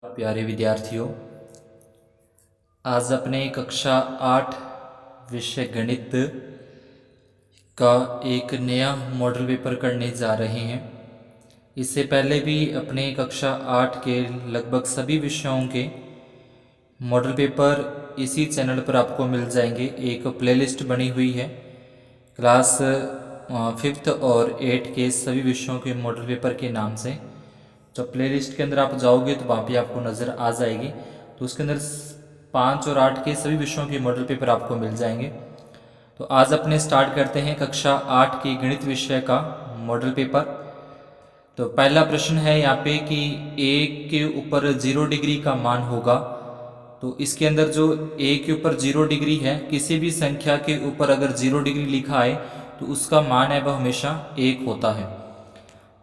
प्यारे विद्यार्थियों, आज अपने कक्षा 8 विषय गणित का एक नया मॉडल पेपर करने जा रहे हैं। इससे पहले भी अपने कक्षा 8 के लगभग सभी विषयों के मॉडल पेपर इसी चैनल पर आपको मिल जाएंगे। एक प्लेलिस्ट बनी हुई है क्लास 5th और 8 के सभी विषयों के मॉडल पेपर के नाम से। जब प्लेलिस्ट के अंदर आप जाओगे तो वहाँ पे आपको नज़र आ जाएगी। तो उसके अंदर 5 और 8 के सभी विषयों के मॉडल पेपर आपको मिल जाएंगे। तो आज अपने स्टार्ट करते हैं कक्षा 8 के गणित विषय का मॉडल पेपर। तो पहला प्रश्न है यहाँ पे कि a के ऊपर 0 डिग्री का मान होगा। तो इसके अंदर जो a के ऊपर 0 डिग्री है, किसी भी संख्या के ऊपर अगर 0 डिग्री लिखा है तो उसका मान है वह हमेशा 1 होता है।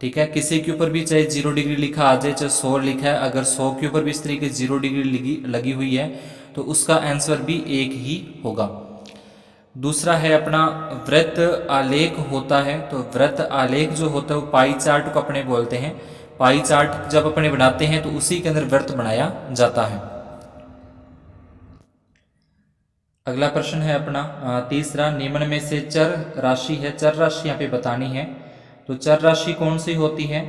ठीक है, किसी के ऊपर भी चाहे 0 डिग्री लिखा आ जाए, चाहे 100 लिखा है, अगर 100 के ऊपर भी इस तरीके 0 डिग्री लगी हुई है तो उसका आंसर भी 1 ही होगा। दूसरा है अपना वृत्त आलेख होता है। तो वृत्त आलेख जो होता है वो पाई चार्ट को अपने बोलते हैं। पाई चार्ट जब अपने बनाते हैं तो उसी के अंदर वृत्त बनाया जाता है। अगला प्रश्न है अपना तीसरा, निम्न में से चर राशि है, चर राशि यहाँ पे बतानी है। तो चर राशि कौन सी होती है?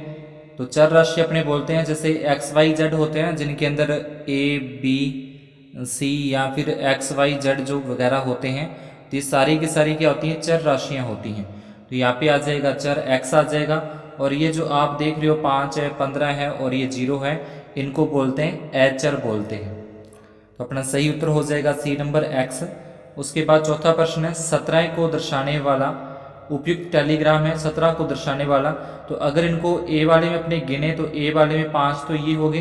तो चर राशि अपने बोलते हैं जैसे एक्स वाई जेड होते हैं, जिनके अंदर ए बी सी या फिर एक्स वाई जेड जो वगैरह होते हैं, तो ये सारी की सारी क्या होती हैं? चर राशियाँ होती हैं। तो यहाँ पे आ जाएगा चर एक्स आ जाएगा। और ये जो आप देख रहे हो 5 है, 15 है और ये 0 है, इनको बोलते हैं अचर बोलते हैं। तो अपना सही उत्तर हो जाएगा सी नंबर एक्स। उसके बाद चौथा प्रश्न है, 17 को दर्शाने वाला उपयुक्त टेलीग्राम है। 17 को दर्शाने वाला, तो अगर इनको ए वाले में अपने गिने तो ए वाले में 5 तो ये हो गए,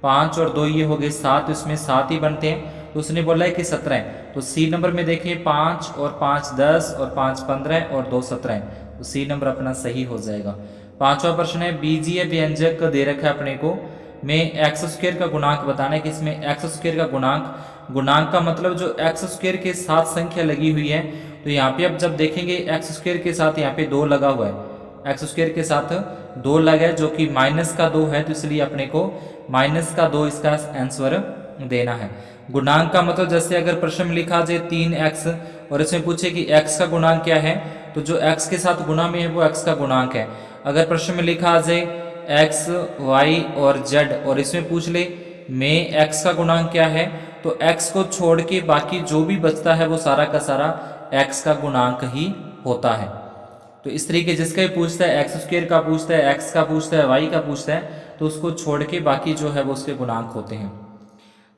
5 और 2 ये हो गए 7, इसमें 7 ही बनते हैं। तो उसने बोला है कि 17 है। तो सी नंबर में देखें 5 और 5 10 और 5 15 और 2 17, तो सी नंबर अपना सही हो जाएगा। पांचवा प्रश्न है, बीजीय व्यंजक दे रखा है अपने को में एक्स स्क्वायर का गुणांक बताना है कि इसमें एक्स स्क्वायर का गुणांक का मतलब जो एक्स स्क्वायर के साथ संख्या लगी हुई है। तो यहाँ पे अब जब देखेंगे एक्स स्क्वायर के साथ यहाँ पे 2 लगा हुआ है, एक्स स्क्वायर के साथ 2 लगा है जो कि माइनस का 2 है, तो इसलिए अपने को माइनस का 2 इसका आंसर देना है। गुणांक का मतलब जैसे अगर प्रश्न में लिखा जाए 3x और इसमें पूछे कि x का गुणांक क्या है, तो जो x के साथ गुणा में है वो x का गुणांक है। अगर प्रश्न में लिखा आ जाए x y और z और इसमें पूछ ले में x का गुणांक क्या है, तो x को छोड़ के बाकी जो भी बचता है वो सारा का सारा x का गुणांक ही होता है। तो इस तरीके जिसका भी पूछता है, एक्स स्क्वायर का पूछता है, x का पूछता है, y का पूछता है, तो उसको छोड़ के बाकी जो है वो उसके गुणांक होते हैं।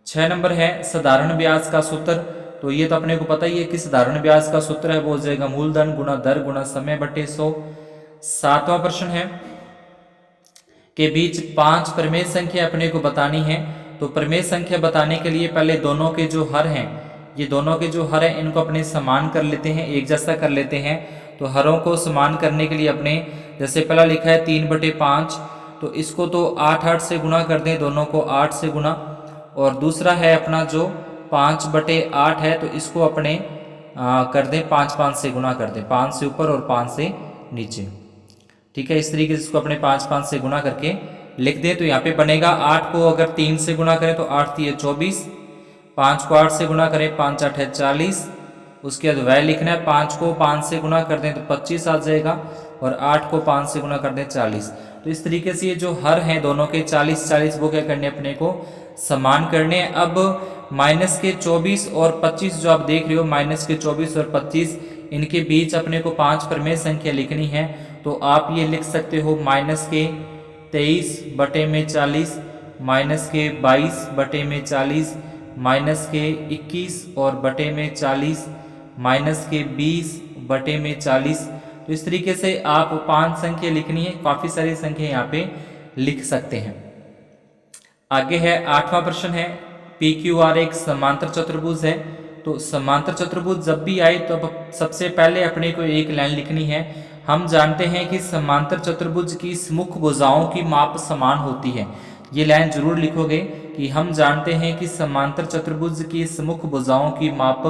6 नंबर है, साधारण ब्याज का सूत्र। तो ये तो अपने को पता ही है कि साधारण ब्याज का सूत्र है वो हो जाएगा मूलधन गुणा दर गुणा समय बटे 100। 7वां प्रश्न है के बीच 5 प्रमेय संख्या अपने को बतानी है। तो प्रमेय संख्या बताने के लिए पहले दोनों के जो हर हैं, ये दोनों के जो हर हैं इनको अपने समान कर लेते हैं, एक जैसा कर लेते हैं। तो हरों को समान करने के लिए अपने जैसे पहला लिखा है 3/5, तो इसको तो 8 से गुणा कर दें, दोनों को 8 से गुणा। और दूसरा है अपना जो 5/8 है, तो इसको अपने कर दें 5 से गुणा कर दें, 5 से ऊपर और 5 से नीचे। ठीक है, इस तरीके से इसको अपने 5 से गुणा करके लिख दें। तो यहाँ पे बनेगा 8 को अगर 3 से गुणा करें तो 8 3 24, 5 को 8 से गुणा करें 5 8 है 40। उसके बाद वह लिखना है 5 को 5 से गुणा कर दें तो 25 आ जाएगा और 8 को 5 से गुणा कर दें 40। तो इस तरीके से ये जो हर हैं दोनों के 40 40 वो क्या करने अपने को समान करने। अब माइनस के 24 और 25 जो आप देख रहे हो, माइनस के 24 और 25 इनके बीच अपने को 5 प्रमेय संख्या लिखनी है। तो आप ये लिख सकते हो माइनस के 23/40, माइनस के 22/40, माइनस के 21 और बटे में 40, माइनस के 20/40। तो इस तरीके से आप 5 संख्या लिखनी है, काफ़ी सारी संख्या यहाँ पे लिख सकते हैं। आगे है 8वां प्रश्न है, PQR एक समांतर चतुर्भुज है। तो समांतर चतुर्भुज जब भी आए तो अब सबसे पहले अपने को एक लाइन लिखनी है। हम जानते हैं कि समांतर चतुर्भुज की सम्मुख भुजाओं की माप समान होती है। ये लाइन जरूर लिखोगे कि हम जानते हैं कि समांतर चतुर्भुज की सम्मुख भुजाओं की माप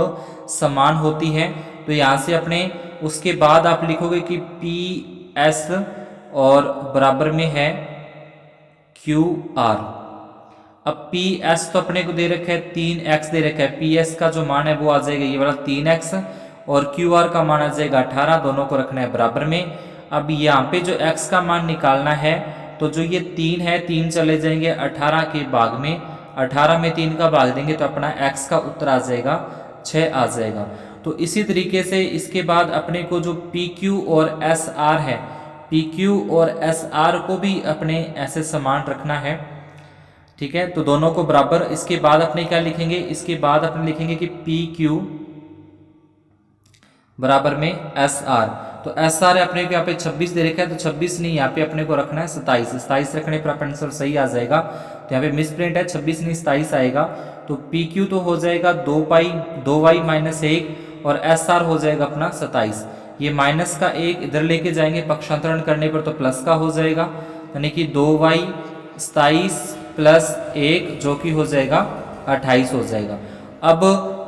समान होती है। तो यहाँ से अपने उसके बाद आप लिखोगे कि PS और बराबर में है QR। अब पी एस तो अपने को दे रखा है 3x दे रखा है, पी एस का जो मान है वो आ जाएगा ये वाला 3x, और क्यू आर का मान आ जाएगा 18, दोनों को रखना है बराबर में। अब यहाँ पे जो x का मान निकालना है, तो जो ये 3 है 3 चले जाएंगे 18 के भाग में, 18 में 3 का भाग देंगे तो अपना x का उत्तर आ जाएगा 6 आ जाएगा। तो इसी तरीके से इसके बाद अपने को जो पी क्यू और एस आर है, पी क्यू और एस आर को भी अपने ऐसे समान रखना है, ठीक है। तो दोनों को बराबर, इसके बाद अपने क्या लिखेंगे, इसके बाद अपने लिखेंगे कि पी क्यू बराबर में एस आर। तो एस आर अपने को यहाँ पे 26 दे रखा है, तो 26 नहीं, यहाँ पे अपने को रखना है 27, 27 रखने पर अपना आंसर सही आ जाएगा। तो यहाँ पे मिस प्रिंट है, 26 नहीं 27 आएगा। तो पी क्यू तो हो जाएगा 2y माइनस 1, और एस आर हो जाएगा अपना 27। ये माइनस का 1 इधर लेके जाएंगे, पक्षांतरण करने पर तो प्लस का हो जाएगा, यानी कि 2y 27 प्लस 1 जो कि हो जाएगा 28 हो जाएगा। अब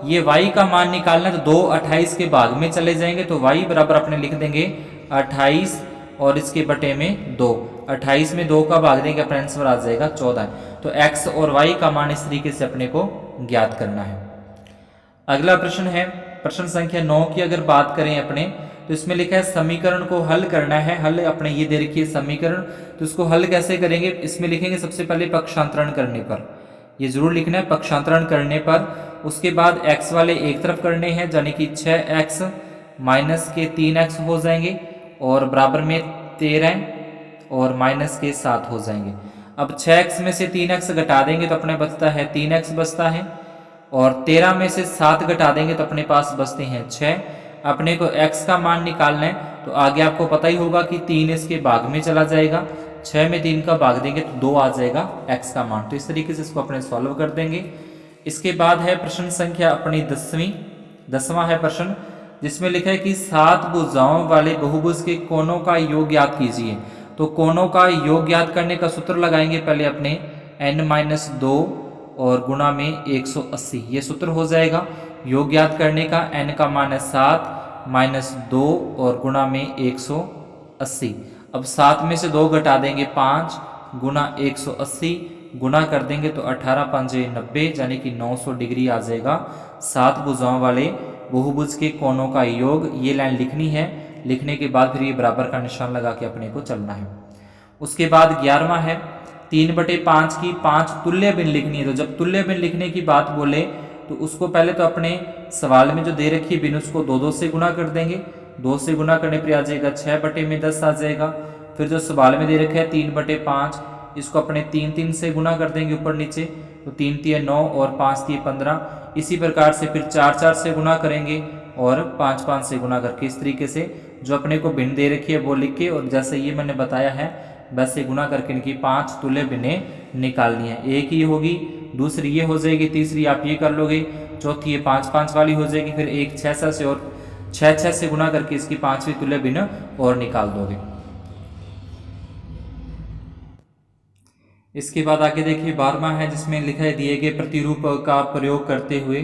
ये y का मान निकालना है, तो 2 28 के भाग में चले जाएंगे, तो y बराबर अपने लिख देंगे 28 और इसके बटे में 2, 28 में 2 का भाग देंगे, अपना आंसर आ जाएगा 14। तो x और y का मान इस तरीके से अपने को ज्ञात करना है। अगला प्रश्न है प्रश्न संख्या 9 की अगर बात करें अपने, तो इसमें लिखा है समीकरण को हल करना है। हल अपने ये दे रखी है समीकरण, तो इसको हल कैसे करेंगे, इसमें लिखेंगे सबसे पहले पक्षांतरण करने पर, ये जरूर लिखना है पक्षांतरण करने पर। उसके बाद x वाले एक तरफ करने हैं, यानी कि 6x माइनस के 3x हो जाएंगे, और बराबर में 13 और माइनस के 7 हो जाएंगे। अब 6x में से 3x घटा देंगे तो अपने बचता है 3x बचता है, और 13 में से 7 घटा देंगे तो अपने पास बचते हैं 6। अपने को x का मान निकालना है, तो आगे आपको पता ही होगा कि 3 इसके भाग में चला जाएगा, 6 में 3 का भाग देंगे तो 2 आ जाएगा x का मान। तो इस तरीके से इसको अपने सॉल्व कर देंगे। इसके बाद है प्रश्न संख्या अपनी 10वां है प्रश्न, जिसमें लिखा है कि 7 भुजाओं वाले बहुभुज के कोणों का योग ज्ञात कीजिए। तो कोणों का योग ज्ञात करने का सूत्र लगाएंगे पहले अपने n-2 और गुणा में 180, ये सूत्र हो जाएगा योग ज्ञात करने का। n का मान है 7 माइनस 2 और गुणा में 180। अब 7 में से 2 घटा देंगे 5 गुणा 180, गुणा कर देंगे तो 18 पंजे 90, यानी कि 900 डिग्री आ जाएगा। 7 भुजाओं वाले बहुभुज के कोणों का योग, ये लाइन लिखनी है। लिखने के बाद फिर ये बराबर का निशान लगा के अपने को चलना है। उसके बाद 11वां है 3/5 की 5 तुल्य भिन्न लिखनी है। तो जब तुल्य भिन्न लिखने की बात बोले तो उसको पहले तो अपने सवाल में जो दे रखी है भिन्न, उसको 2 से गुणा कर देंगे। 2 से गुणा करने पर आ जाएगा 6/10 आ जाएगा। फिर जो सवाल में दे रखा है 3/5, इसको अपने 3 से गुणा कर देंगे ऊपर नीचे, तो 3 × 9 और 5 × 15। इसी प्रकार से फिर 4 से गुणा करेंगे और 5 से गुणा करके, इस तरीके से जो अपने को भिन्न दे रखी है वो लिख के, और जैसे ये मैंने बताया है वैसे गुणा करके इनकी 5 तुल्य भिन्नें निकालनी है। एक ये होगी, दूसरी ये हो जाएगी, तीसरी आप ये कर लोगे, चौथी ये 5 वाली हो जाएगी, फिर एक 6 से और 6 से गुणा करके इसकी 5वीं तुल्य भिन्न और निकाल दोगे। इसके बाद आगे देखिए 12वां है, जिसमें लिखा है दिए गए प्रतिरूप का प्रयोग करते हुए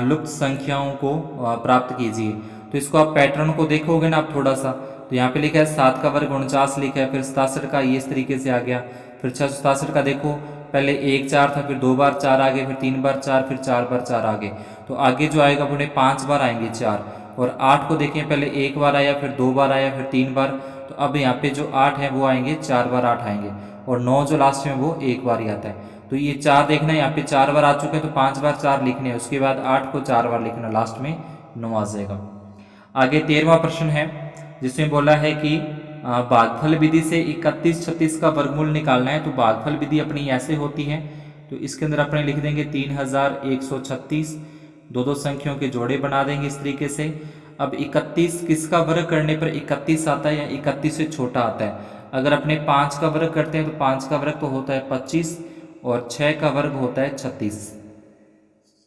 लुप्त संख्याओं को प्राप्त कीजिए। तो इसको आप पैटर्न को देखोगे ना आप थोड़ा सा, तो यहाँ पे लिखा है 7 का वर्ग 49 लिखा है, फिर 67 का ये इस तरीके से आ गया, फिर 667 का देखो पहले 1 4 था, फिर 2 बार 4 आ गए, फिर 3 बार 4, फिर 4 बार 4 आ गए। तो आगे जो आएगा अपने 5 बार आएंगे 4। और 8 को देखें पहले 1 बार आया, फिर 2 बार आया, फिर 3 बार। तो अब यहाँ पे जो 8 है वो आएंगे 4 बार 8 आएंगे, और 9 जो लास्ट में वो 1 बार ही आता है। तो ये 4 देखना है, यहाँ पे 4 बार आ चुके हैं, तो 5 बार 4 लिखने हैं। उसके बाद 8 को 4 बार लिखना, लास्ट में 9 आ जाएगा। आगे 13वां प्रश्न है, जिसमें बोला है कि भागफल विधि से 31 36 का वर्गमूल निकालना है। तो भागफल विधि अपनी ऐसे होती है, तो इसके अंदर अपने लिख देंगे 3136, दो संख्याओं के जोड़े बना देंगे इस तरीके से। अब 31 किसका वर्ग करने पर 31 आता है या 31 से छोटा आता है? अगर अपने 5 का वर्ग करते हैं तो 5 का वर्ग तो होता है 25 और 6 का वर्ग होता है 36।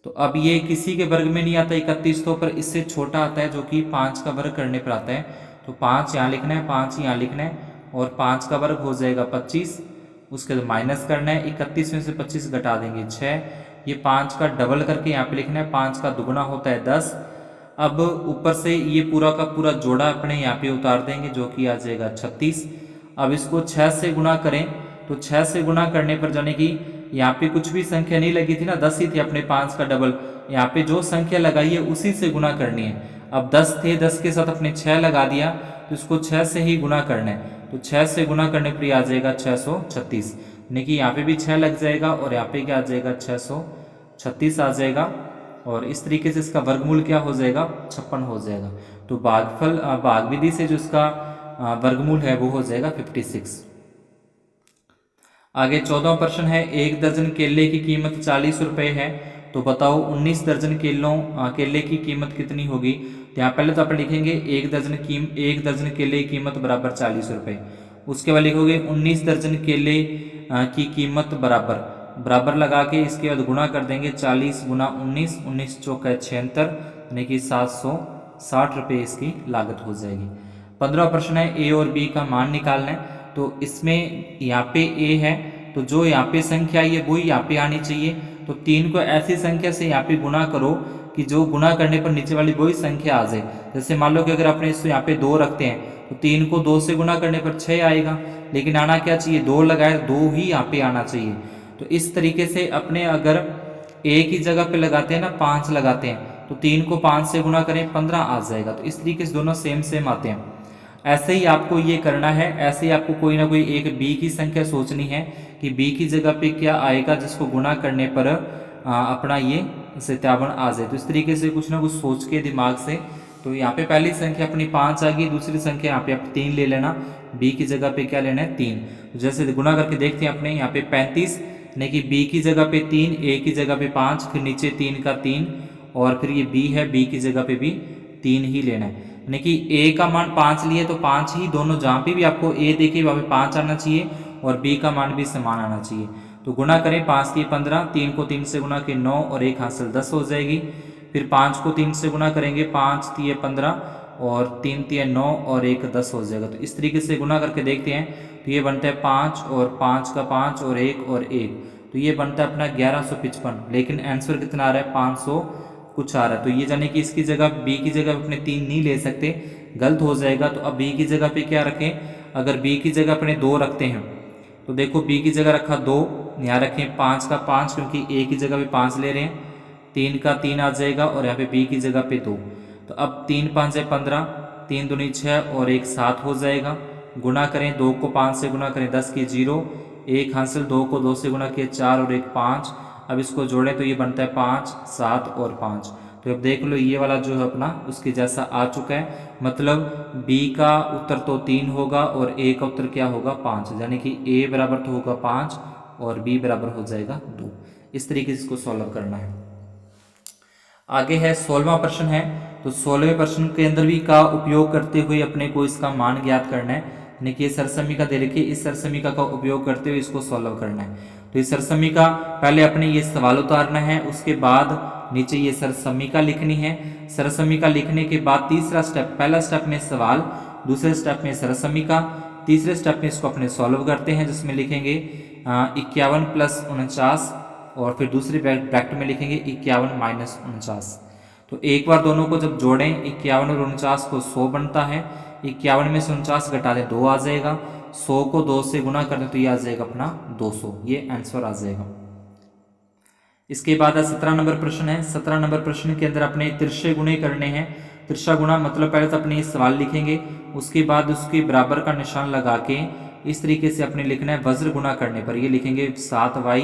तो अब ये किसी के वर्ग में नहीं आता 31, तो पर इससे छोटा आता है जो कि 5 का वर्ग करने पर आता है। तो 5 यहाँ लिखना है, 5 यहाँ लिखना है, और 5 का वर्ग हो जाएगा 25। उसके बाद माइनस करना है, 31 में से 25 घटा देंगे 6। ये 5 का डबल करके यहाँ पे लिखना है, 5 का दुगुना होता है 10। अब ऊपर से ये पूरा का पूरा जोड़ा अपने यहाँ पे उतार देंगे जो कि आ जाएगा 36। अब इसको 6 से गुणा करें, तो 6 से गुणा करने पर जाने कि यहाँ पे कुछ भी संख्या नहीं लगी थी ना, 10 ही थी, अपने 5 का डबल। यहाँ पे जो संख्या लगाई है उसी से गुना करनी है। अब 10 थे, 10 के साथ अपने 6 लगा दिया, तो इसको 6 से ही गुना करना है। तो 6 से गुना करने पर आ जाएगा 636, यानी कि यहाँ पे भी 6 लग जाएगा और यहाँ पे क्या आ जाएगा 636 आ जाएगा। और इस तरीके से इसका वर्गमूल क्या हो जाएगा 56 हो जाएगा। तो भाग विधि से जो इसका वर्गमूल है वो हो जाएगा 56। आगे 14वां प्रश्न है, 1 दर्जन केले की कीमत 40 रुपये है, तो बताओ 19 दर्जन केले की कीमत कितनी होगी। तो यहाँ पहले तो आप लिखेंगे 1 दर्जन केले की कीमत बराबर 40 रुपये। उसके बाद लिखोगे 19 दर्जन केले की कीमत बराबर लगा के इसके बाद गुणा कर देंगे 40 गुना 19, 19 चौका 76, यानी कि 760 रुपये इसकी लागत हो जाएगी। 15वां प्रश्न है, ए और बी का मान निकालना है। तो इसमें यहाँ पे ए है, तो जो यहाँ पे संख्या आई है वही यहाँ पे आनी चाहिए। तो 3 को ऐसी संख्या से यहाँ पे गुणा करो कि जो गुणा करने पर नीचे वाली वही संख्या आ जाए। जैसे मान लो कि अगर अपने इसको यहाँ पे 2 रखते हैं तो 3 को 2 से गुणा करने पर 6 आएगा, लेकिन आना क्या चाहिए 2 लगाए, 2 ही यहाँ पे आना चाहिए। तो इस तरीके से अपने अगर ए की जगह पे लगाते हैं ना 5 लगाते हैं, तो 3 को 5 से गुणा करें 15 आ जाएगा। तो इस तरीके से दोनों सेम आते हैं। ऐसे ही आपको ये करना है। ऐसे ही आपको कोई ना कोई एक बी की संख्या सोचनी है कि बी की जगह पे क्या आएगा जिसको गुणा करने पर अपना ये 57 आ जाए। तो इस तरीके से कुछ ना कुछ सोच के दिमाग से। तो यहाँ पे पहली संख्या अपनी 5 आ गई, दूसरी संख्या यहाँ पे आप 3 ले लेना, बी की जगह पे क्या लेना है 3। तो जैसे गुणा करके देखते हैं अपने यहाँ पे 35, यानी कि बी की जगह पे 3, ए की जगह पे 5, फिर नीचे 3 का 3, और फिर ये बी है, बी की जगह पे भी 3 ही लेना है। यानी कि ए का मान 5 लिए तो 5 ही, दोनों जहाँ पे भी आपको ए देखे वहाँ पे 5 आना चाहिए और बी का मान भी समान आना चाहिए। तो गुणा करें 5 की 15, 3 को 3 से गुणा के 9 और 1 हासिल 10 हो जाएगी। फिर 5 को 3 से गुणा करेंगे, 5 तिये 15 और 3 तिये 9 और 1 10 हो जाएगा। तो इस तरीके से गुणा करके देखते हैं, तो ये बनता है 5 और 5 का 5 और 1, तो ये बनता है अपना 1155। लेकिन आंसर कितना आ रहा है 500 कुछ आ रहा है। तो ये जाने कि इसकी जगह बी की जगह अपने 3 नहीं ले सकते, गलत हो जाएगा। तो अब बी की जगह पे क्या रखें, अगर बी की जगह अपने 2 रखते हैं तो देखो बी की जगह रखा 2, यहाँ रखें 5 का 5 क्योंकि ए की जगह पे 5 ले रहे हैं, 3 का 3 आ जाएगा और यहाँ पे बी की जगह पे 2। तो अब 3 5 है 15, 3 दूनी 6 और 1 7 हो जाएगा। गुणा करें, 2 को 5 से गुणा करें 10 की 0, 1 हासिल, 2 को 2 से गुणा किया 4 और 1 5। अब इसको जोड़ें तो ये बनता है 5 7 और 5। तो अब देख लो ये वाला जो है अपना उसके जैसा आ चुका है। मतलब बी का उत्तर तो 3 होगा और ए का उत्तर क्या होगा 5, यानी कि ए बराबर तो होगा 5 और बी बराबर हो जाएगा 2। इस तरीके से इसको सॉल्व करना है। आगे है 16वां प्रश्न है। तो 16वें प्रश्न के अंदर भी का उपयोग करते हुए अपने को इसका मान ज्ञात करना है, यानी कि सरसमीका दे रखी है, इस सरसमीका का उपयोग करते हुए इसको सॉल्व करना है। तो इस सरसमीका पहले अपने ये सवाल उतारना है, उसके बाद नीचे ये सरसमीका लिखनी है। सरसमीका लिखने के बाद तीसरा स्टेप, पहला स्टेप में सवाल, दूसरे स्टेप में सरसमीका, तीसरे स्टेप में इसको अपने सॉल्व करते हैं जिसमें लिखेंगे 51 + 49 और फिर दूसरे ब्रैकेट में लिखेंगे 51 - 49। तो एक बार दोनों को जब जोड़ें 51 और 49 को 100 बनता है, 51 में से 49 घटा दें 2 आ जाएगा, 100 को 2 से गुणा कर दें तो ये आ जाएगा अपना 200, ये आंसर आ जाएगा। इसके बाद 17 नंबर प्रश्न है। 17 नंबर प्रश्न के अंदर अपने तिरछे गुणे करने हैं। तिरछा गुणा मतलब पहले तो अपने सवाल लिखेंगे, उसके बाद उसके बराबर का निशान लगा के इस तरीके से अपने लिखना है। वज्र गुणा करने पर ये लिखेंगे 7y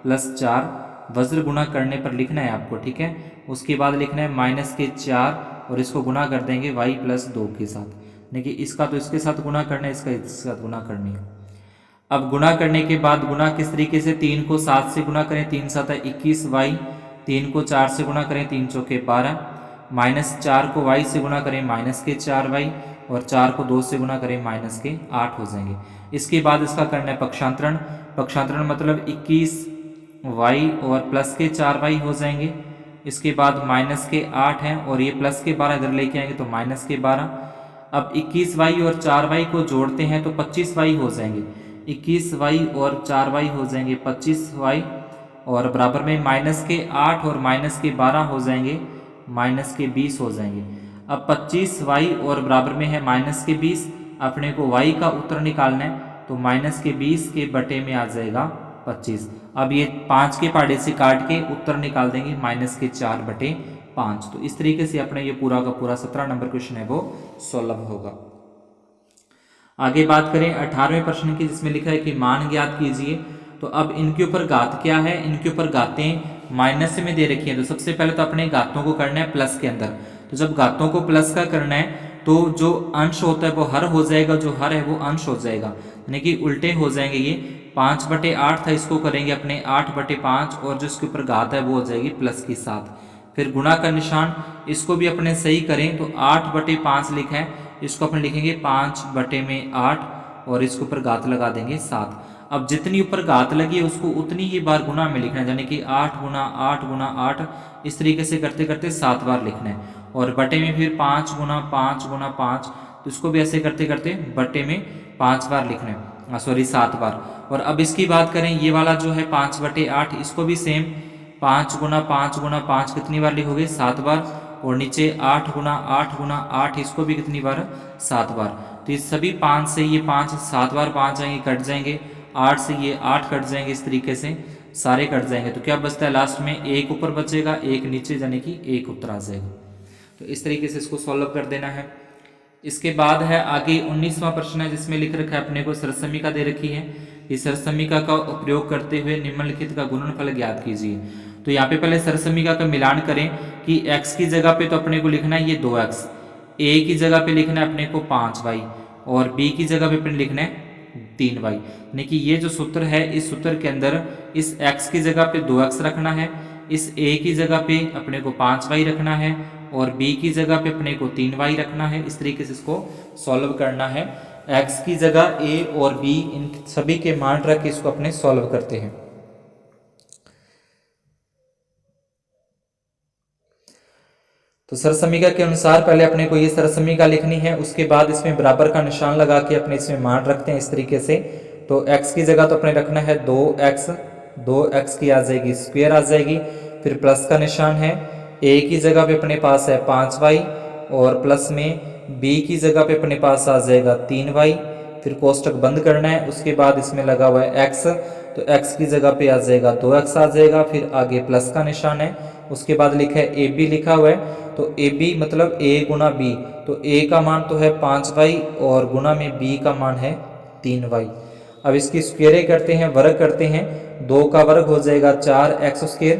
+ 4, वज्र गुणा करने पर लिखना है आपको, ठीक है। उसके बाद लिखना है -4 और इसको गुणा कर देंगे y + 2 के साथ, देखिए इसका तो इसके साथ गुणा करना है, इसका इसके साथ गुणा करनी है। अब गुणा करने के बाद गुणा किस तरीके से, 3 को 7 से गुणा करें, 3 7 है 21y, 3 को 4 से गुणा करें, 3 चौके 12, -4 को y से गुणा करें -4y और 4 को 2 से गुणा करें -8 हो जाएंगे। इसके बाद इसका करना है पक्षांतरण। पक्षांतरण मतलब 21y और +4y हो जाएंगे। इसके बाद -8 हैं और ये +12 इधर लेके आएंगे तो -12। अब 21y और 4y को जोड़ते हैं तो 25y हो जाएंगे, 21y और 4y हो जाएंगे 25y और बराबर में -8 और -12 हो जाएंगे -20 हो जाएंगे। अब 25y और बराबर में है -20, अपने को y का उत्तर निकालना है तो -20 के बटे में आ जाएगा 25। अब ये 5 के पहाड़े से काट के उत्तर निकाल देंगे -4/5। तो इस तरीके से अपने ये पूरा का पूरा 17 नंबर क्वेश्चन है वो सॉल्व होगा। आगे बात करें 18वें प्रश्न की, जिसमें लिखा है कि मान ज्ञात कीजिए। तो अब इनके ऊपर घात क्या है, इनके ऊपर घातें माइनस में दे रखी है। तो सबसे पहले तो अपने घातों को करना है प्लस के अंदर। तो जब घातों को प्लस का करना है तो जो अंश होता है वो हर हो जाएगा, जो हर है वो अंश हो जाएगा, यानी कि उल्टे हो जाएंगे। ये 5/8 था, इसको करेंगे अपने 8/5 और जो इसके ऊपर घात है वो हो जाएगी +7। फिर गुणा का निशान, इसको भी अपने सही करें तो 8/5 लिखा है, इसको अपने लिखेंगे 5/8 और इसके ऊपर घात लगा देंगे 7। अब जितनी ऊपर घात लगी है उसको उतनी ही बार गुना में लिखना है, यानी कि 8 गुना 8 गुना 8, इस तरीके से करते करते 7 बार लिखना है। और बटे में फिर 5 गुना 5 गुना 5, तो इसको भी ऐसे करते करते बटे में 5 बार लिखना है, सॉरी 7 बार। और अब इसकी बात करें, ये वाला जो है 5/8, इसको भी सेम 5 गुना 5 गुना 5 कितनी बार लिखोगे, 7 बार। और नीचे 8 गुना 8 गुना 8, इसको भी कितनी बार, 7 बार। तो ये सभी 5 से ये 5 7 बार 5 आएंगे, कट जाएंगे, 8 से ये 8 कट जाएंगे, इस तरीके से सारे कट जाएंगे। तो क्या बचता है लास्ट में, एक ऊपर बचेगा एक नीचे, यानी कि एक उत्तर आ जाएगा। तो इस तरीके से इसको सॉल्व कर देना है। इसके बाद है आगे 19वां प्रश्न है, जिसमें लिख रखा है अपने को सरसमीका दे रखी है। इस सरसमीका का उपयोग करते हुए निम्नलिखित का गुणनफल ज्ञात कीजिए। तो यहाँ पे पहले सरसमीका का मिलान करें कि x की जगह पे तो अपने को लिखना है ये 2x, a की जगह पे लिखना है अपने को 5y और b की जगह पे अपने लिखना है 3y। यानी कि ये जो सूत्र है, इस सूत्र के अंदर इस x की जगह पे 2x रखना है, इस a की जगह पे अपने को 5y रखना है और b की जगह पे अपने को 3y रखना है। इस तरीके से इसको सॉल्व करना है। x की जगह a और b, इन सभी के मान रख के इसको अपने सॉल्व करते हैं। तो सरसमीका के अनुसार पहले अपने को ये सरसमीका लिखनी है, उसके बाद इसमें बराबर का निशान लगा के अपने इसमें मान रखते हैं इस तरीके से। तो x की जगह तो अपने रखना है 2x की आ जाएगी स्क्वायर आ जाएगी, फिर प्लस का निशान है, a की जगह पे अपने पास है 5y और प्लस में b की जगह पे अपने पास आ जाएगा 3y, फिर कोष्टक बंद करना है। उसके बाद इसमें लगा हुआ है x, तो x की जगह पे आ जाएगा 2x आ जाएगा, फिर आगे प्लस का निशान है। उसके बाद लिखा है AB लिखा हुआ है, तो AB मतलब a गुना b, तो a का मान तो है 5y और गुना में b का मान है 3y। अब इसकी स्क्वायरे करते हैं, वर्ग करते हैं, 2 का वर्ग हो जाएगा 4x²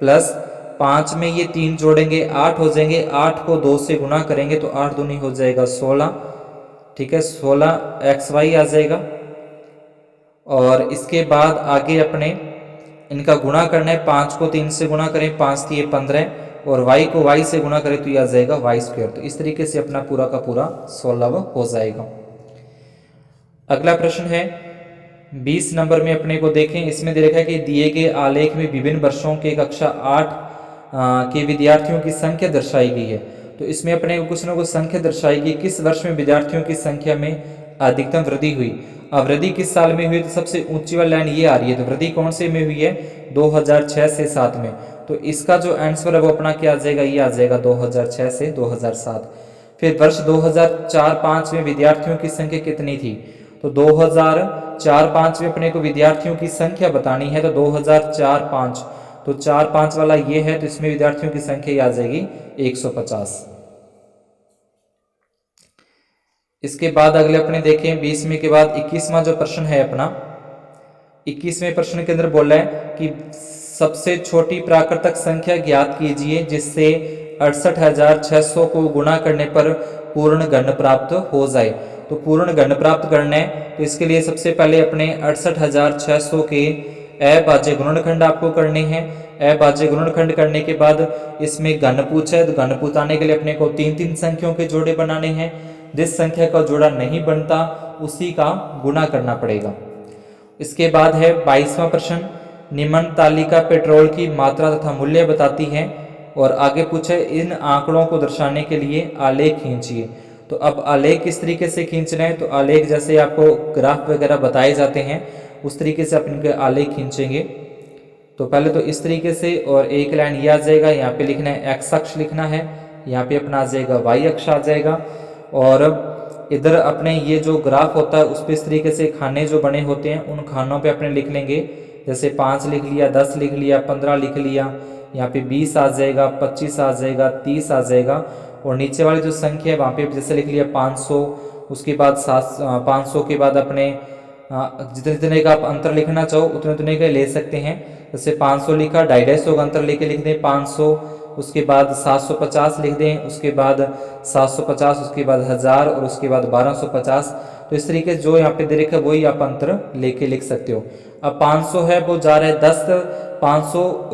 प्लस 5 में ये 3 जोड़ेंगे 8 हो जाएंगे, 8 को 2 से गुना करेंगे तो 8 दूनी हो जाएगा 16, ठीक है, 16xy आ जाएगा। और इसके बाद आगे अपने इनका गुणा करना है, 5 को 3 से गुणा करें, 5 3 15 और y को y से गुणा करें तो यह आ जाएगा y²। तो इस तरीके से अपना पूरा का पूरा सॉल्व हो जाएगा। अगला प्रश्न है 20 नंबर में अपने को देखें, इसमें दे रखा है कि दिए गए आलेख में विभिन्न वर्षों के कक्षा 8 के विद्यार्थियों की संख्या दर्शाई गई है। तो इसमें अपने को कुछ ना कुछ संख्या दर्शाई गई, किस वर्ष में विद्यार्थियों की संख्या में अधिकतम वृद्धि हुई। अब वृद्धि किस साल में हुई, तो सबसे ऊंची वाली लाइन ये आ रही है, तो वृद्धि कौन से में हुई है, 2006 से 7 में। तो इसका जो आंसर है वो अपना क्या आ जाएगा, ये आ जाएगा 2006 से 2007। फिर वर्ष 2004-5 में विद्यार्थियों की संख्या कितनी थी, तो 2004-5 में अपने को विद्यार्थियों की संख्या बतानी है, तो 2004-5, तो 4-5 वाला ये है, तो इसमें विद्यार्थियों की संख्या आ जाएगी 150। इसके बाद अगले अपने देखें 20वें के बाद 21वां जो प्रश्न है अपना, 21वें प्रश्न के अंदर बोला है कि सबसे छोटी प्राकृतिक संख्या ज्ञात कीजिए जिससे 68,600 को गुणा करने पर पूर्ण घन प्राप्त हो जाए। तो पूर्ण घन प्राप्त करना है तो इसके लिए सबसे पहले अपने 68,600 के अभाज्य गुणनखंड आपको करने हैं। अभाज्य गुणनखंड करने के बाद इसमें घन पूछा है, तो घन पूछाने के लिए अपने को 3-3 संख्याओं के जोड़े बनाने हैं। जिस संख्या का जोड़ा नहीं बनता उसी का गुणा करना पड़ेगा। इसके बाद है 22वां प्रश्न, निम्न तालिका पेट्रोल की मात्रा तथा मूल्य बताती है और आगे पूछे इन आंकड़ों को दर्शाने के लिए आलेख खींचिए। तो अब आलेख किस तरीके से खींचना है, तो आलेख जैसे आपको ग्राफ वगैरह बताए जाते हैं उस तरीके से आप इनके आलेख खींचेंगे। तो पहले तो इस तरीके से, और एक लाइन ये आ जाएगा, यहाँ पे लिखना है एक्स अक्ष लिखना है, यहाँ पे अपना आ जाएगा वाई अक्ष आ जाएगा, और इधर अपने ये जो ग्राफ होता है उस पर इस तरीके से खाने जो बने होते हैं उन खानों पे अपने लिख लेंगे जैसे 5 लिख लिया, 10 लिख लिया, 15 लिख लिया, यहाँ पे 20 आ जाएगा, 25 आ जाएगा, 30 आ जाएगा। और नीचे वाली जो संख्या है वहाँ पे जैसे लिख लिया 500, उसके बाद 500 के बाद अपने जितने जितने का आप अंतर लिखना चाहो उतने उतने का ले सकते हैं। जैसे 500 लिखा, 250 का अंतर लेके लिख दें 500, उसके बाद 750 लिख दें, उसके बाद 750, उसके बाद 1000 और उसके बाद 1250। तो इस तरीके से जो यहाँ पे दे रखा है वही आप अंतर लेके लिख सकते हो। अब 500 है वो जा रहा है 500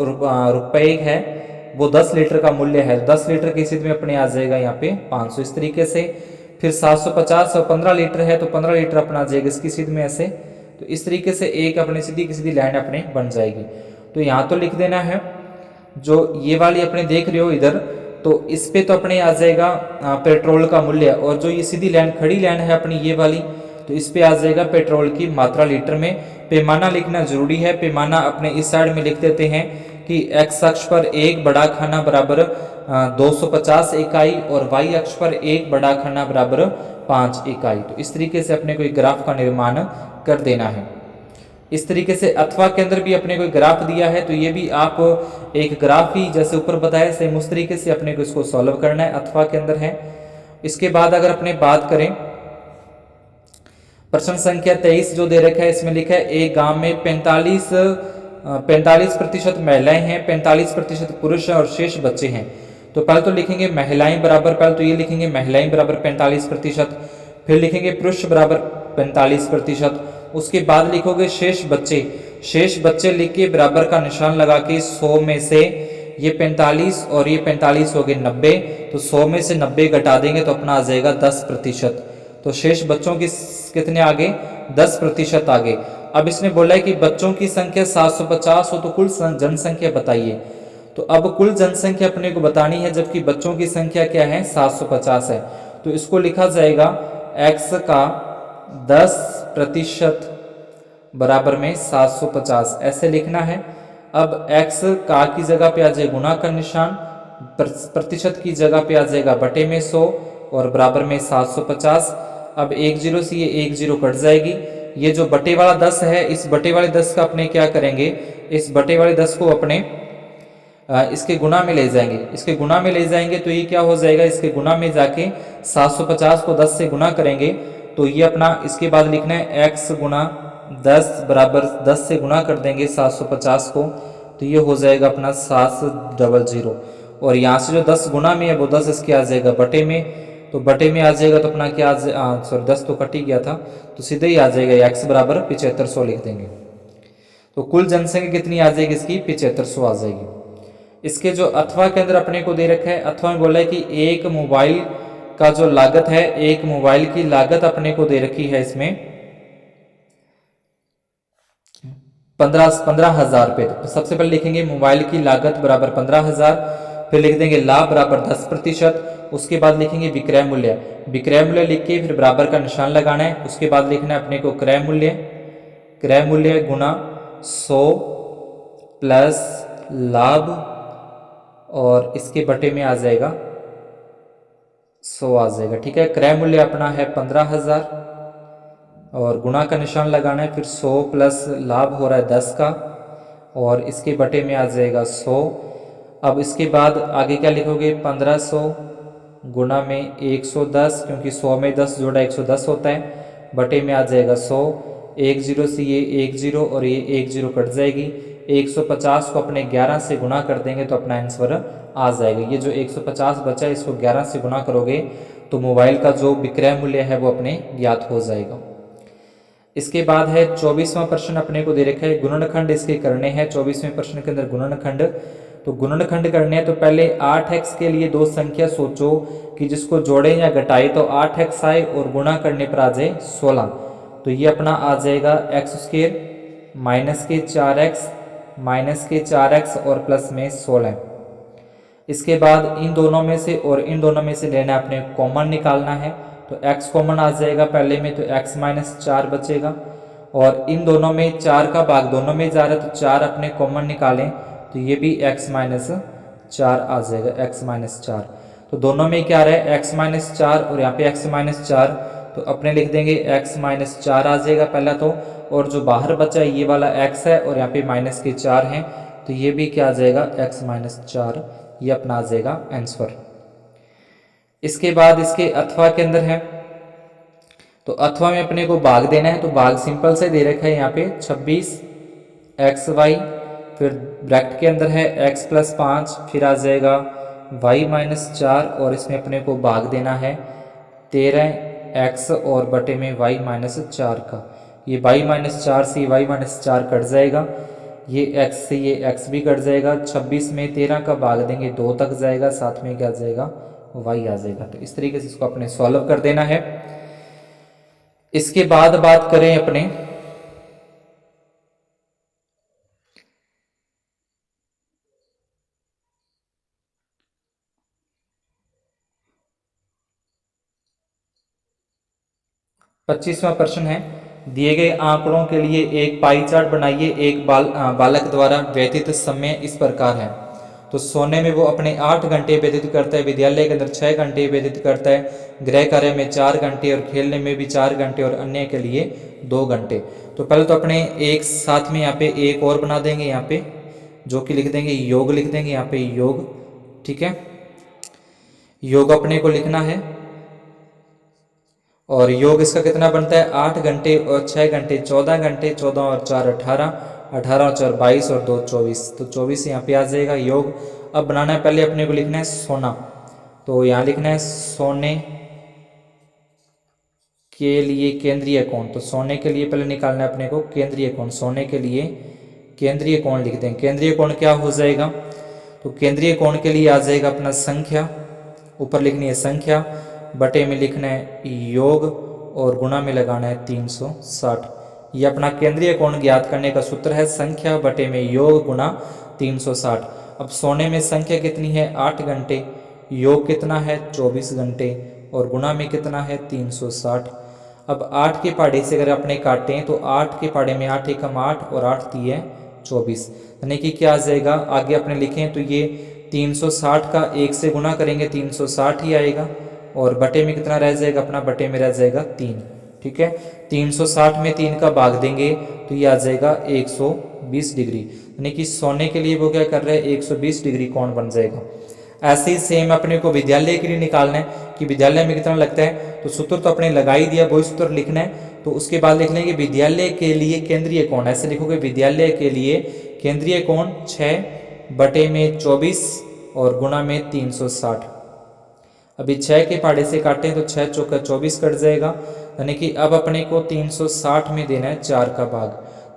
रुपये है, वो 10 लीटर का मूल्य है, 10 लीटर की स्थिति में अपने आ जाएगा यहाँ पे 500 इस तरीके से। फिर 750 और 15 लीटर है तो 15 लीटर अपना आ जाएगा इसकी स्थिति में ऐसे। तो इस तरीके से एक अपनी सीधी की सीधी लाइन अपने बन जाएगी। तो यहाँ तो लिख देना है जो ये वाली अपने देख रहे हो इधर, तो इस पे तो अपने आ जाएगा पेट्रोल का मूल्य, और जो ये सीधी लाइन खड़ी लाइन है अपनी ये वाली, तो इस पे आ जाएगा पेट्रोल की मात्रा लीटर में। पैमाना लिखना जरूरी है, पैमाना अपने इस साइड में लिख देते हैं कि x अक्ष पर एक बड़ा खाना बराबर 250 इकाई और y अक्ष पर एक बड़ा खाना बराबर 5 इकाई। तो इस तरीके से अपने कोई ग्राफ का निर्माण कर देना है। इस तरीके से अथवा के अंदर भी अपने कोई ग्राफ दिया है तो ये भी आप एक ग्राफ ही जैसे ऊपर बताया सेम उस तरीके से अपने को इसको सॉल्व करना है, अथवा के अंदर है। इसके बाद अगर अपने बात करें प्रश्न संख्या 23 जो दे रखा है, इसमें लिखा है एक गांव में 45% महिलाएं हैं, 45% पुरुष हैं और शेष बच्चे हैं। तो पहले तो लिखेंगे महिलाएं बराबर, पहले तो ये लिखेंगे महिलाएं बराबर 45%, फिर लिखेंगे पुरुष बराबर 45%, उसके बाद लिखोगे शेष बच्चे, शेष बच्चे लिख के बराबर का निशान लगा के 100 में से ये 45 और ये 45 हो गए 90, तो 100 में से 90 घटा देंगे तो अपना आ जाएगा 10%। तो शेष बच्चों की कितने आगे 10% आगे। अब इसने बोला है कि बच्चों की संख्या 750 हो तो कुल जनसंख्या बताइए। तो अब कुल जनसंख्या अपने को बतानी है जबकि बच्चों की संख्या क्या है 750 है। तो इसको लिखा जाएगा x का 10% बराबर में 750 ऐसे लिखना है। अब x का की जगह पे आ जाए गुणा का निशान, प्रतिशत की जगह पे आ जाएगा बटे में 100 और बराबर में 750। अब 10 से ये 10 कट जाएगी। ये जो बटे वाला 10 है इस बटे वाले 10 का अपने क्या करेंगे, इस बटे वाले 10 को अपने इसके गुना में ले जाएंगे, इसके गुना में ले जाएंगे तो ये क्या हो जाएगा, इसके गुना में जाके 750 को 10 से गुना करेंगे तो ये अपना इसके बाद लिखना है x गुना 10 बराबर 10 से गुना कर देंगे 750 को तो ये हो जाएगा अपना 700 और यहाँ से जो 10 गुना में है वो 10 इसके आ जाएगा बटे में, तो बटे में आ जाएगा तो अपना क्या सॉरी 10 तो कट ही गया था तो सीधे ही आ जाएगा x बराबर 7500 लिख देंगे। तो कुल जनसंख्या कितनी आ जाएगी इसकी 7500 आ जाएगी। इसके जो अथवा के अंदर अपने को दे रखा है, अथवा में बोला है कि एक मोबाइल का जो लागत है, एक मोबाइल की लागत अपने को दे रखी है इसमें 15,000 रुपये। तो सबसे पहले लिखेंगे मोबाइल की लागत बराबर 15,000, फिर लिख देंगे लाभ बराबर 10%, उसके बाद लिखेंगे विक्रय मूल्य, विक्रय मूल्य लिख के फिर बराबर का निशान लगाना है। उसके बाद लिखना है अपने को क्रय मूल्य, क्रय मूल्य गुना 100 प्लस लाभ और इसके बटे में आ जाएगा 100 आ जाएगा। ठीक है, क्रय मूल्य अपना है 15,000 और गुणा का निशान लगाना है, फिर 100 प्लस लाभ हो रहा है 10 का और इसके बटे में आ जाएगा 100। अब इसके बाद आगे क्या लिखोगे 1500 गुणा में 110, क्योंकि 100 में 10 जोड़ा 110 होता है, बटे में आ जाएगा 100। 10 से ये 10 और ये 10 कट जाएगी। 150 को अपने 11 से गुणा कर देंगे तो अपना आंसर आ जाएगा। ये जो 150 बचा है इसको 11 से गुणा करोगे तो मोबाइल का जो विक्रय मूल्य है वो अपने ज्ञात हो जाएगा। इसके बाद है 24वां प्रश्न अपने को दे रखा है, गुणनखंड इसके करने हैं। 24वें प्रश्न के अंदर गुणनखंड, तो गुणनखंड करने हैं तो पहले 8x के लिए दो संख्या सोचो कि जिसको जोड़े या घटाए, तो 8x आए और गुणा करने पर आ जाए 16, तो ये अपना आ जाएगा x² माइनस के 4x माइनस के 4x और प्लस में 16। इसके बाद इन दोनों में से और इन दोनों में से लेना अपने कॉमन निकालना है, तो x कॉमन आ जाएगा पहले में, तो x माइनस 4 बचेगा और इन दोनों में 4 का भाग दोनों में जा रहा है तो 4 अपने कॉमन निकालें तो ये भी x माइनस 4 आ जाएगा, x माइनस 4। तो दोनों में क्या आ रहा है x माइनस 4 और यहाँ पे x माइनस 4, तो अपने लिख देंगे x माइनस 4 आ जाएगा पहला तो, और जो बाहर बचा है ये वाला x है और यहाँ पे माइनस के 4 हैं, तो ये भी क्या आ जाएगा x माइनस 4, ये अपना आ जाएगा आंसर। इसके बाद इसके अथवा के अंदर है, तो अथवा में अपने को भाग देना है, तो भाग सिंपल से दे रखा है यहाँ पे 26xy, फिर ब्रैकेट के अंदर है x प्लस 5, फिर आ जाएगा y माइनस 4, और इसमें अपने को भाग देना है 13x और बटे में y माइनस 4 का। ये y माइनस 4 से y माइनस 4 कट जाएगा, ये x से ये x भी कट जाएगा, 26 में 13 का भाग देंगे 2 तक जाएगा, साथ में क्या जाएगा y आ जाएगा। तो इस तरीके से इसको अपने सॉल्व कर देना है। इसके बाद बात करें अपने पच्चीसवां प्रश्न है, दिए गए आंकड़ों के लिए एक पाई चार्ट बनाइए। एक बालक द्वारा व्यतीत समय इस प्रकार है। तो सोने में वो अपने 8 घंटे व्यतीत करता है, विद्यालय के अंदर 6 घंटे व्यतीत करता है, गृह कार्य में 4 घंटे और खेलने में भी 4 घंटे और अन्य के लिए 2 घंटे। तो पहले तो अपने एक साथ में यहाँ पे एक और बना देंगे, यहाँ पे जो कि लिख देंगे योग, लिख देंगे यहाँ पे योग। ठीक है, योग अपने को लिखना है, और योग इसका कितना बनता है 8 घंटे और 6 घंटे 14 घंटे, 14 और 4 18, 18 और 4 22 और 2 24, तो 24 यहाँ पे आ जाएगा योग। अब बनाना है, पहले अपने को लिखना है सोना, तो यहाँ लिखना है सोने के लिए केंद्रीय कोण। तो सोने के लिए पहले निकालना है अपने को केंद्रीय कोण, सोने के लिए केंद्रीय कोण लिख देंगे। केंद्रीय कोण क्या हो जाएगा, तो केंद्रीय कोण के लिए आ जाएगा अपना संख्या, ऊपर लिखनी है संख्या, बटे में लिखना है योग और गुणा में लगाना है 360। ये अपना केंद्रीय कोण ज्ञात करने का सूत्र है, संख्या बटे में योग गुणा 360। अब सोने में संख्या कितनी है 8 घंटे, योग कितना है 24 घंटे और गुणा में कितना है 360। अब 8 के पहाड़े से अगर अपने काटें तो 8 के पहाड़े में 8 एकम 8 और 8 3 24, यानी कि क्या आ जाएगा, आगे अपने लिखें तो ये 360 का 1 से गुणा करेंगे 360 ही आएगा, और बटे में कितना रह जाएगा अपना, बटे में रह जाएगा 3। ठीक है, 360 में 3 का भाग देंगे तो ये आ जाएगा 120 डिग्री, यानी कि सोने के लिए वो क्या कर रहे हैं 120 डिग्री कोण बन जाएगा। ऐसे ही सेम अपने को विद्यालय के लिए निकालना है कि विद्यालय में कितना लगता है, तो सूत्र तो अपने लगा ही दिया, वही सूत्र लिखना है। तो उसके बाद लिख लेंगे विद्यालय के लिए केंद्रीय कोण, ऐसे लिखोगे विद्यालय के लिए केंद्रीय कोण 6 बटे में 24 और गुणा में 360। अभी 6 के पहाड़े से काटें तो 6 चौका 24 कट जाएगा, यानी कि अब अपने को 360 में देना है 4 का भाग।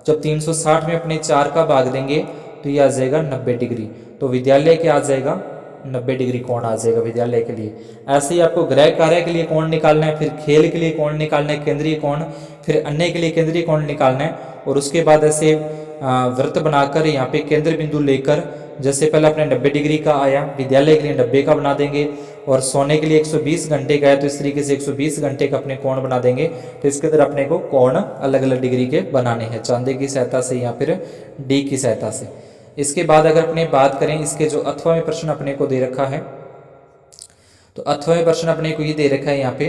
जब 360 में अपने 4 का भाग देंगे तो ये आ जाएगा 90 डिग्री, तो विद्यालय के आ जाएगा 90 डिग्री कोण आ जाएगा विद्यालय के लिए। ऐसे ही आपको गृह कार्य के लिए कोण निकालना है, फिर खेल के लिए कोण निकालना है केंद्रीय कोण, फिर अन्य के लिए केंद्रीय कोण निकालना है, और उसके बाद ऐसे वृत्त बनाकर यहाँ पे केंद्र बिंदु लेकर, जैसे पहले अपने 90 डिग्री का आया, विद्यालय के लिए 90 का बना देंगे, और सोने के लिए 120 घंटे का है तो इस तरीके से 120 घंटे का अपने कोण बना देंगे। तो इसके अंदर अपने को कोण अलग अलग डिग्री के बनाने हैं, चांदी की सहायता से या फिर डी की सहायता से। इसके बाद अगर अपने बात करें इसके जो अथवा में प्रश्न अपने को दे रखा है, तो अथवा में प्रश्न अपने को ये दे रखा है यहाँ पे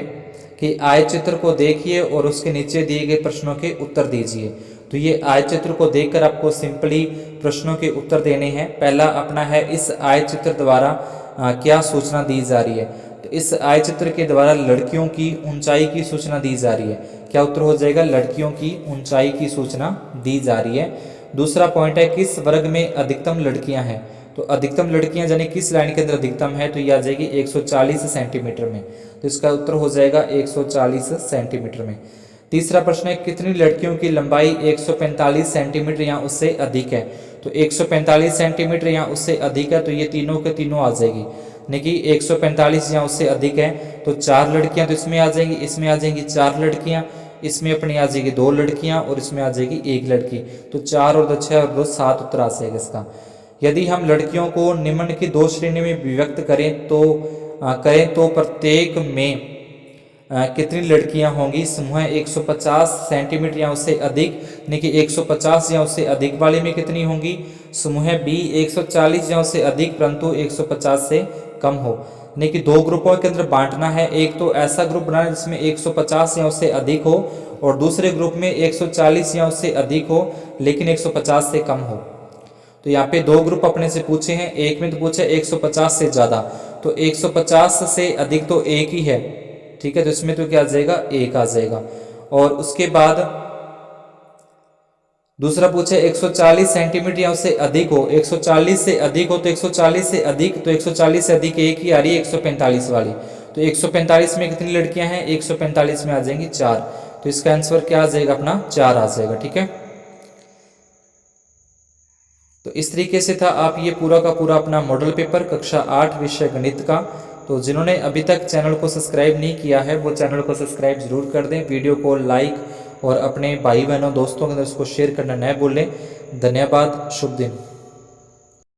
कि आयतचित्र को देखिए और उसके नीचे दिए गए प्रश्नों के उत्तर दीजिए। तो ये आयतचित्र को देखकर आपको सिंपली प्रश्नों के उत्तर देने हैं। पहला अपना है इस आयतचित्र द्वारा क्या सूचना दी जा रही है, तो इस आयतचित्र के द्वारा लड़कियों की ऊंचाई की सूचना दी जा रही है। क्या उत्तर हो जाएगा, लड़कियों की ऊंचाई की सूचना दी जा रही है। दूसरा पॉइंट है किस वर्ग में अधिकतम लड़कियां हैं, तो अधिकतम लड़कियां यानी किस लाइन के अंदर अधिकतम है, तो ये आ जाएगी 140 सेंटीमीटर में, तो इसका उत्तर हो जाएगा 140 सेंटीमीटर में। तीसरा प्रश्न है कितनी लड़कियों की लंबाई 145 सेंटीमीटर या उससे अधिक है, तो 145 सेंटीमीटर या उससे अधिक है, तो ये तीनों के तीनों आ जाएगी, यानी कि 145 या उससे अधिक है तो 4 लड़कियां तो इसमें आ जाएंगी, इसमें आ जाएंगी 4 लड़कियां, इसमें अपनी आ जाएगी 2 लड़कियां और इसमें आ जाएगी 1 लड़की, तो 4 और 2 6 और 2 7 उत्तर आ जाएगा इसका। यदि हम लड़कियों को निम्न की 2 श्रेणी में विभक्त करें तो प्रत्येक में कितनी लड़कियां होंगी, समूह 150 सेंटीमीटर या उससे अधिक, यानी कि 150 या उससे अधिक वाले में कितनी होंगी, समूह बी 140 या उससे अधिक परंतु 150 से कम हो, यानी कि दो ग्रुपों के अंदर बांटना है। एक तो ऐसा ग्रुप बनाना है जिसमें 150 या उससे अधिक हो, और दूसरे ग्रुप में 140 या उससे अधिक हो लेकिन 150 से कम हो। तो यहाँ पे दो ग्रुप अपने से पूछे हैं, एक में तो पूछा 150 से ज़्यादा, तो 150 से अधिक तो एक ही है, ठीक है, तो इसमें तो क्या आ जाएगा, एक आ जाएगा। और उसके बाद दूसरा पूछे 140 सेंटीमीटर या उससे अधिक हो, 140 से अधिक हो तो 140 से अधिक, तो 140 से अधिक एक ही आ रही है 145 वाली, तो 145 में कितनी लड़कियां हैं, 145 में आ जाएंगी 4, तो इसका आंसर क्या आ जाएगा अपना 4 आ जाएगा, ठीक है। तो इस तरीके से था आप ये पूरा का पूरा अपना मॉडल पेपर कक्षा 8 विषय गणित का। तो जिन्होंने अभी तक चैनल को सब्सक्राइब नहीं किया है वो चैनल को सब्सक्राइब जरूर कर दें, वीडियो को लाइक और अपने भाई बहनों दोस्तों के अंदर उसको शेयर करना न भूलें। धन्यवाद, शुभ दिन।